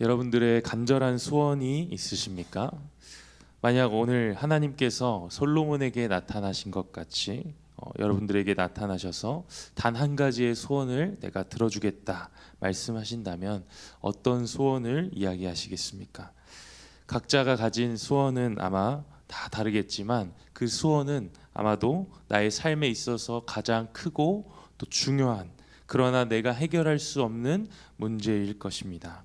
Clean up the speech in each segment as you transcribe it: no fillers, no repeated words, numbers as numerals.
여러분들의 간절한 소원이 있으십니까? 만약 오늘 하나님께서 솔로몬에게 나타나신 것 같이 여러분들에게 나타나셔서 단 한 가지의 소원을 내가 들어주겠다 말씀하신다면 어떤 소원을 이야기하시겠습니까? 각자가 가진 소원은 아마 다 다르겠지만 그 소원은 아마도 나의 삶에 있어서 가장 크고 또 중요한, 그러나 내가 해결할 수 없는 문제일 것입니다.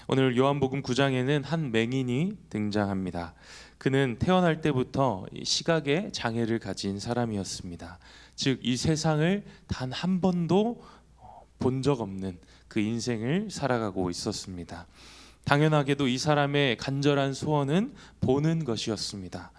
오늘 요한복음 9장에는 한 맹인이 등장합니다. 그는 태어날 때부터 시각의 장애를 가진 사람이었습니다. 즉 이 세상을 단 한 번도 본 적 없는 그 인생을 살아가고 있었습니다. 당연하게도 이 사람의 간절한 소원은 보는 것이었습니다.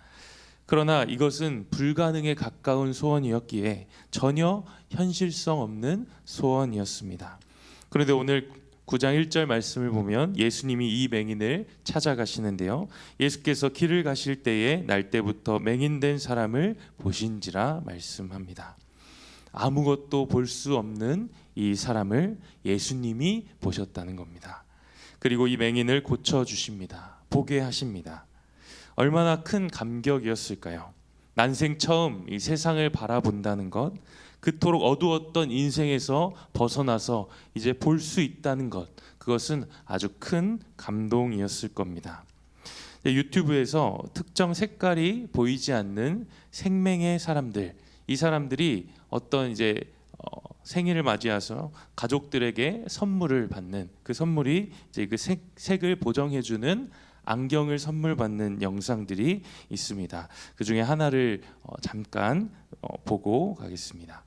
그러나 이것은 불가능에 가까운 소원이었기에 전혀 현실성 없는 소원이었습니다. 그런데 오늘 9장 1절 말씀을 보면 예수님이 이 맹인을 찾아가시는데요, 예수께서 길을 가실 때에 날 때부터 맹인된 사람을 보신지라 말씀합니다. 아무것도 볼 수 없는 이 사람을 예수님이 보셨다는 겁니다. 그리고 이 맹인을 고쳐주십니다. 보게 하십니다. 얼마나 큰 감격이었을까요? 난생 처음 이 세상을 바라본다는 것, 그토록 어두웠던 인생에서 벗어나서 이제 볼 수 있다는 것, 그것은 아주 큰 감동이었을 겁니다. 유튜브에서 특정 색깔이 보이지 않는 생맹의 사람들, 이 사람들이 어떤 생일을 맞이해서 가족들에게 선물을 받는, 그 선물이 이제 그 색을 보정해주는 안경을 선물 받는 영상들이 있습니다. 그 중에 하나를 잠깐 보고 가겠습니다.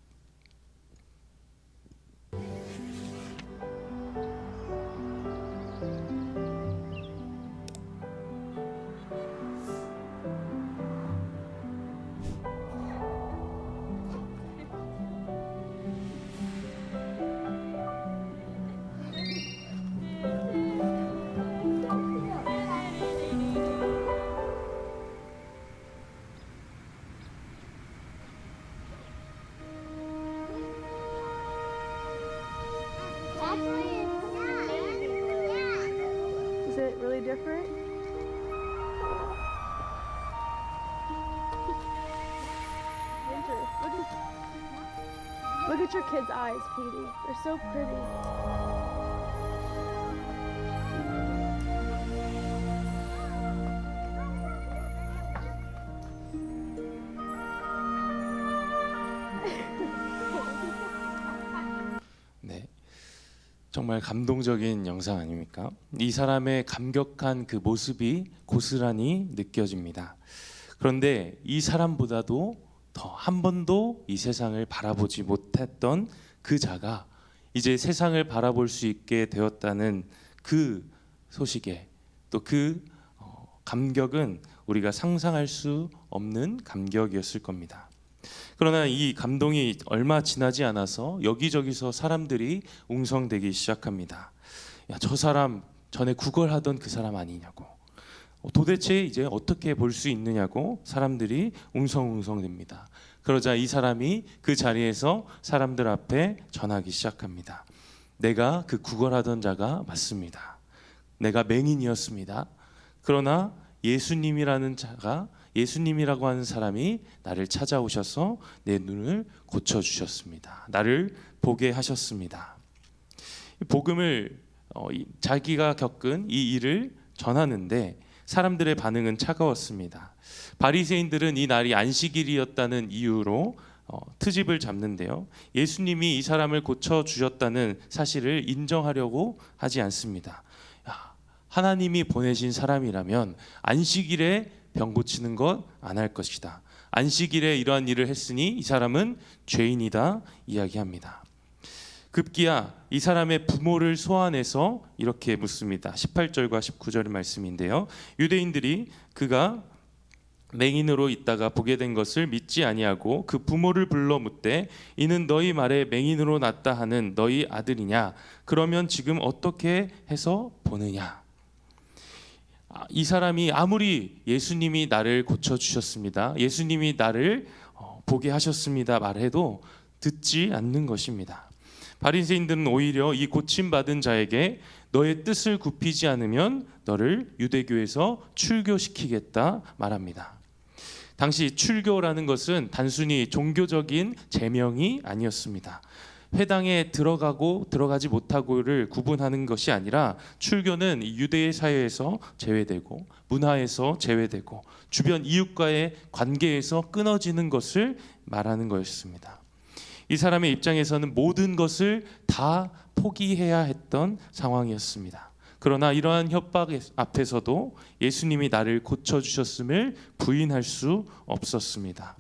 Is it really different? Winter, look at your kids' eyes, Petey. They're so pretty. 네, 정말 감동적인 영상 아닙니까? 이 사람의 감격한 그 모습이 고스란히 느껴집니다. 그런데 이 사람보다도 더 한 번도 이 세상을 바라보지 못했던 그 자가 이제 세상을 바라볼 수 있게 되었다는 그 소식에 또 그 감격은 우리가 상상할 수 없는 감격이었을 겁니다. 그러나 이 감동이 얼마 지나지 않아서 여기저기서 사람들이 웅성대기 시작합니다. 야, 저 사람 전에 구걸하던 그 사람 아니냐고, 도대체 이제 어떻게 볼 수 있느냐고 사람들이 웅성웅성됩니다. 그러자 이 사람이 그 자리에서 사람들 앞에 전하기 시작합니다. 내가 그 구걸하던 자가 맞습니다. 내가 맹인이었습니다. 그러나 예수님이라는 자가, 예수님이라고 하는 사람이 나를 찾아오셔서 내 눈을 고쳐주셨습니다. 나를 보게 하셨습니다. 복음을 자기가 겪은 이 일을 전하는데 사람들의 반응은 차가웠습니다. 바리새인들은 이 날이 안식일이었다는 이유로 트집을 잡는데요, 예수님이 이 사람을 고쳐주셨다는 사실을 인정하려고 하지 않습니다. 하나님이 보내신 사람이라면 안식일에 병 고치는 것 안 할 것이다. 안식일에 이러한 일을 했으니 이 사람은 죄인이다 이야기합니다. 급기야 이 사람의 부모를 소환해서 이렇게 묻습니다. 18절과 19절의 말씀인데요, 유대인들이 그가 맹인으로 있다가 보게 된 것을 믿지 아니하고 그 부모를 불러 묻되 이는 너희 말에 맹인으로 났다 하는 너희 아들이냐? 그러면 지금 어떻게 해서 보느냐? 이 사람이 아무리 예수님이 나를 고쳐주셨습니다, 예수님이 나를 보게 하셨습니다 말해도 듣지 않는 것입니다. 바리새인들은 오히려 이 고침받은 자에게 너의 뜻을 굽히지 않으면 너를 유대교에서 출교시키겠다 말합니다. 당시 출교라는 것은 단순히 종교적인 제명이 아니었습니다. 회당에 들어가지 못하고를 구분하는 것이 아니라 출교는 유대 사회에서 제외되고 문화에서 제외되고 주변 이웃과의 관계에서 끊어지는 것을 말하는 것이었습니다. 이 사람의 입장에서는 모든 것을 다 포기해야 했던 상황이었습니다. 그러나 이러한 협박 앞에서도 예수님이 나를 고쳐주셨음을 부인할 수 없었습니다.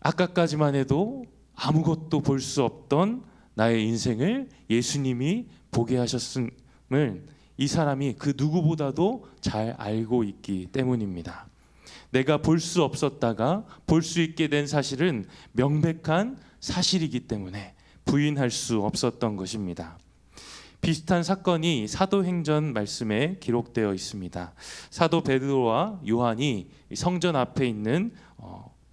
아까까지만 해도 아무것도 볼 수 없던 나의 인생을 예수님이 보게 하셨음을 이 사람이 그 누구보다도 잘 알고 있기 때문입니다. 내가 볼 수 없었다가 볼 수 있게 된 사실은 명백한 사실이기 때문에 부인할 수 없었던 것입니다. 비슷한 사건이 사도행전 말씀에 기록되어 있습니다. 사도 베드로와 요한이 성전 앞에 있는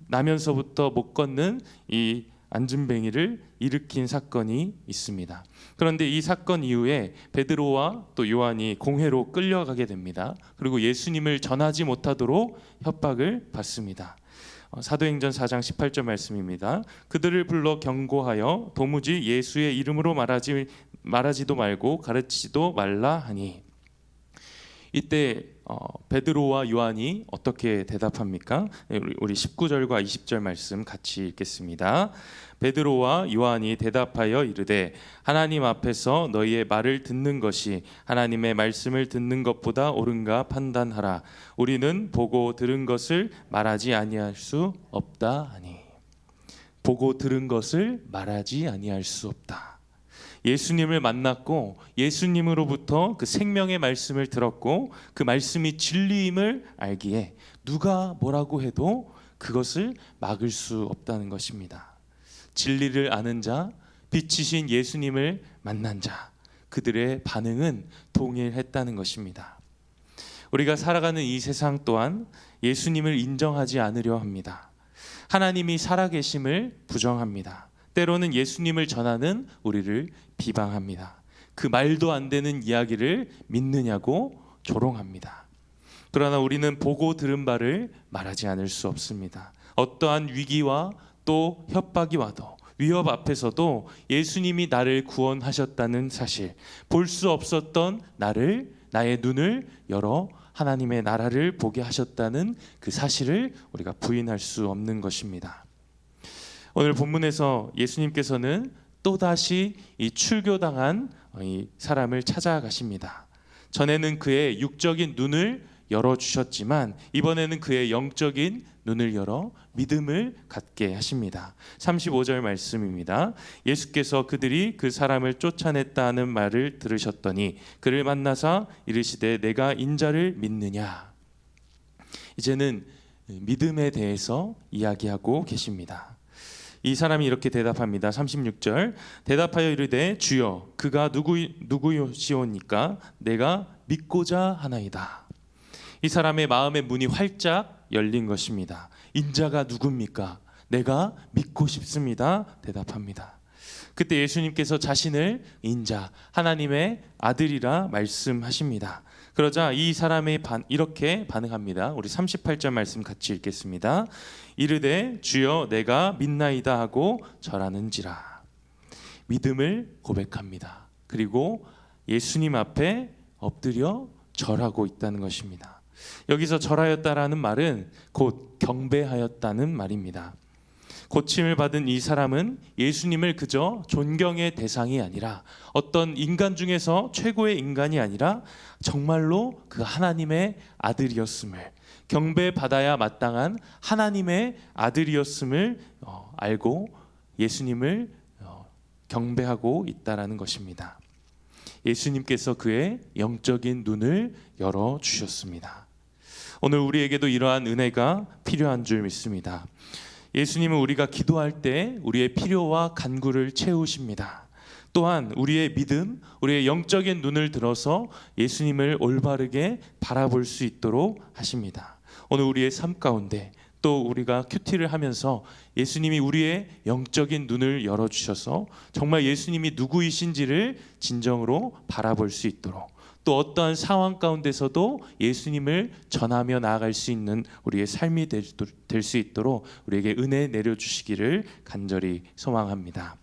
나면서부터 못 걷는 이 안진뱅이를 일으킨 사건이 있습니다. 그런데 이 사건 이후에 베드로와 또 요한이 공회로 끌려가게 됩니다. 그리고 예수님을 전하지 못하도록 협박을 받습니다. 사도행전 4장 18절 말씀입니다. 그들을 불러 경고하여 도무지 예수의 이름으로 말하지도 말고 가르치지도 말라 하니, 이때 베드로와 요한이 어떻게 대답합니까? 우리 19절과 20절 말씀 같이 읽겠습니다. 베드로와 요한이 대답하여 이르되 하나님 앞에서 너희의 말을 듣는 것이 하나님의 말씀을 듣는 것보다 옳은가 판단하라. 우리는 보고 들은 것을 말하지 아니할 수 없다 하니. 보고 들은 것을 말하지 아니할 수 없다. 예수님을 만났고 예수님으로부터 그 생명의 말씀을 들었고 그 말씀이 진리임을 알기에 누가 뭐라고 해도 그것을 막을 수 없다는 것입니다. 진리를 아는 자, 빛이신 예수님을 만난 자, 그들의 반응은 동일했다는 것입니다. 우리가 살아가는 이 세상 또한 예수님을 인정하지 않으려 합니다. 하나님이 살아계심을 부정합니다. 때로는 예수님을 전하는 우리를 비방합니다. 그 말도 안 되는 이야기를 믿느냐고 조롱합니다. 그러나 우리는 보고 들은 바를 말하지 않을 수 없습니다. 어떠한 위기와 또 협박이 와도 위협 앞에서도 예수님이 나를 구원하셨다는 사실, 볼 수 없었던 나의 눈을 열어 하나님의 나라를 보게 하셨다는 그 사실을 우리가 부인할 수 없는 것입니다. 오늘 본문에서 예수님께서는 또다시 이 출교당한 이 사람을 찾아가십니다. 전에는 그의 육적인 눈을 열어주셨지만 이번에는 그의 영적인 눈을 열어 믿음을 갖게 하십니다. 35절 말씀입니다. 예수께서 그들이 그 사람을 쫓아냈다는 말을 들으셨더니 그를 만나사 이르시되 내가 인자를 믿느냐. 이제는 믿음에 대해서 이야기하고 계십니다. 이 사람이 이렇게 대답합니다. 36절 대답하여 이르되 주여 그가 누구시오니까 내가 믿고자 하나이다. 이 사람의 마음의 문이 활짝 열린 것입니다. 인자가 누굽니까? 내가 믿고 싶습니다. 대답합니다. 그때 예수님께서 자신을 인자, 하나님의 아들이라 말씀하십니다. 그러자 이 사람이 이렇게 반응합니다. 우리 38절 말씀 같이 읽겠습니다. 이르되 주여 내가 믿나이다 하고 절하는지라. 믿음을 고백합니다. 그리고 예수님 앞에 엎드려 절하고 있다는 것입니다. 여기서 절하였다라는 말은 곧 경배하였다는 말입니다. 고침을 받은 이 사람은 예수님을 그저 존경의 대상이 아니라 어떤 인간 중에서 최고의 인간이 아니라 정말로 그 하나님의 아들이었음을, 경배받아야 마땅한 하나님의 아들이었음을 알고 예수님을 경배하고 있다라는 것입니다. 예수님께서 그의 영적인 눈을 열어주셨습니다. 오늘 우리에게도 이러한 은혜가 필요한 줄 믿습니다. 예수님은 우리가 기도할 때 우리의 필요와 간구를 채우십니다. 또한 우리의 믿음, 우리의 영적인 눈을 들어서 예수님을 올바르게 바라볼 수 있도록 하십니다. 오늘 우리의 삶 가운데 또 우리가 큐티를 하면서 예수님이 우리의 영적인 눈을 열어주셔서 정말 예수님이 누구이신지를 진정으로 바라볼 수 있도록, 또 어떠한 상황 가운데서도 예수님을 전하며 나아갈 수 있는 우리의 삶이 될 수 있도록 우리에게 은혜 내려주시기를 간절히 소망합니다.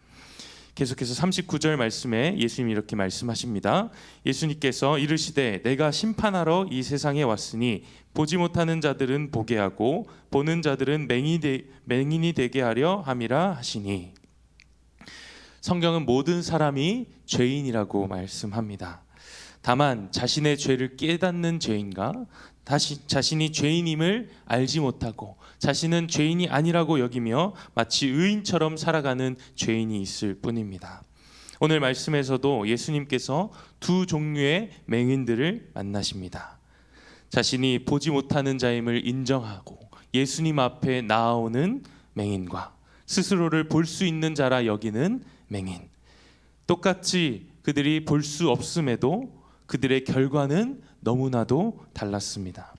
계속해서 39절 말씀에 예수님이 이렇게 말씀하십니다. 예수님께서 이르시되 내가 심판하러 이 세상에 왔으니 보지 못하는 자들은 보게 하고 보는 자들은 맹인이 되게 하려 함이라 하시니. 성경은 모든 사람이 죄인이라고 말씀합니다. 다만 자신의 죄를 깨닫는 죄인과 자신이 죄인임을 알지 못하고 자신은 죄인이 아니라고 여기며 마치 의인처럼 살아가는 죄인이 있을 뿐입니다. 오늘 말씀에서도 예수님께서 두 종류의 맹인들을 만나십니다. 자신이 보지 못하는 자임을 인정하고 예수님 앞에 나아오는 맹인과 스스로를 볼 수 있는 자라 여기는 맹인. 똑같이 그들이 볼 수 없음에도 그들의 결과는 너무나도 달랐습니다.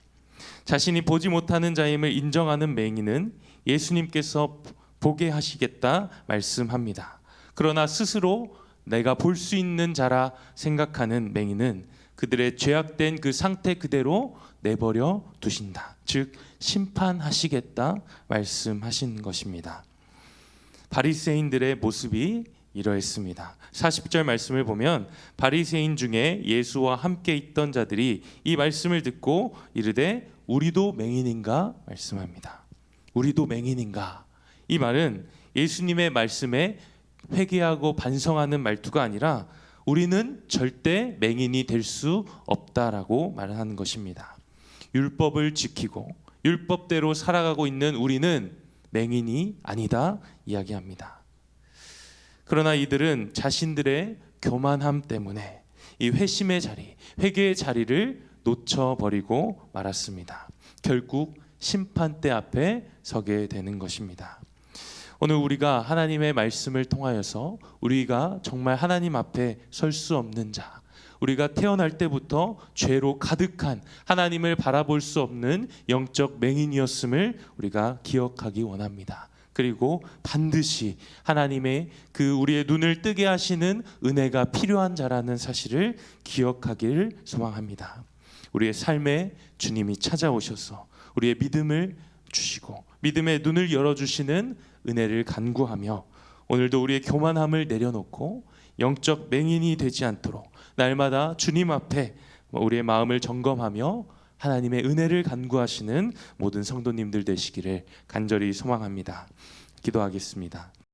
자신이 보지 못하는 자임을 인정하는 맹인은 예수님께서 보게 하시겠다 말씀합니다. 그러나 스스로 내가 볼 수 있는 자라 생각하는 맹인은 그들의 죄악된 그 상태 그대로 내버려 두신다. 즉 심판하시겠다 말씀하신 것입니다. 바리새인들의 모습이 이러했습니다. 40절 말씀을 보면 바리새인 중에 예수와 함께 있던 자들이 이 말씀을 듣고 이르되 우리도 맹인인가 말씀합니다. 우리도 맹인인가? 이 말은 예수님의 말씀에 회개하고 반성하는 말투가 아니라 우리는 절대 맹인이 될 수 없다라고 말하는 것입니다. 율법을 지키고 율법대로 살아가고 있는 우리는 맹인이 아니다 이야기합니다. 그러나 이들은 자신들의 교만함 때문에 이 회심의 자리, 회개의 자리를 놓쳐버리고 말았습니다. 결국 심판대 앞에 서게 되는 것입니다. 오늘 우리가 하나님의 말씀을 통하여서 우리가 정말 하나님 앞에 설 수 없는 자, 우리가 태어날 때부터 죄로 가득한 하나님을 바라볼 수 없는 영적 맹인이었음을 우리가 기억하기 원합니다. 그리고 반드시 하나님의 그 우리의 눈을 뜨게 하시는 은혜가 필요한 자라는 사실을 기억하기를 소망합니다. 우리의 삶에 주님이 찾아오셔서 우리의 믿음을 주시고 믿음의 눈을 열어주시는 은혜를 간구하며 오늘도 우리의 교만함을 내려놓고 영적 맹인이 되지 않도록 날마다 주님 앞에 우리의 마음을 점검하며 하나님의 은혜를 간구하시는 모든 성도님들 되시기를 간절히 소망합니다. 기도하겠습니다.